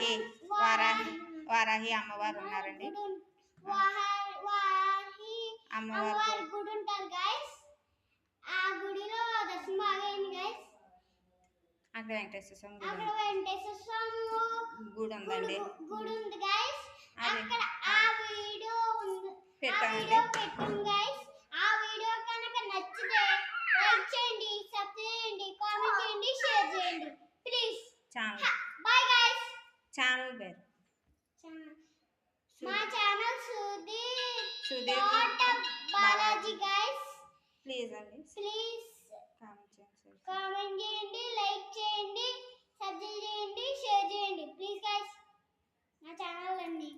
వారాహి వారాహి వారాహి అమ్మవారు ఉన్నారండి. అమ్మవారి గుడి ఉంటారు గైస్. ఆ గుడిలో దర్శనం బాగా అయింది గైస్. అక్కడ వెంకటేశ్వర స్వామి గుడి ఉందండి. గుడి ఉంది గైస్. అక్కడ ఆ వీడియో పెట్టామండి. గైస్. ఆ వీడియో కనుక నచ్చితే లైక్ చేయండి, సబ్స్క్రైబ్ చేయండి, కామెంట్ చేయండి, షేర్ చేయండి ప్లీజ్. Bye guys. ఛానల్ పేరు మా channel Sudheer Balaji guys. Please అండి, ప్లీజ్ కామెంట్ చేయండి, లైక్ చేయండి, సబ్స్క్రైబ్ చేయండి, షేర్ చేయండి ప్లీజ్ గైస్. నా ఛానల్ అండి.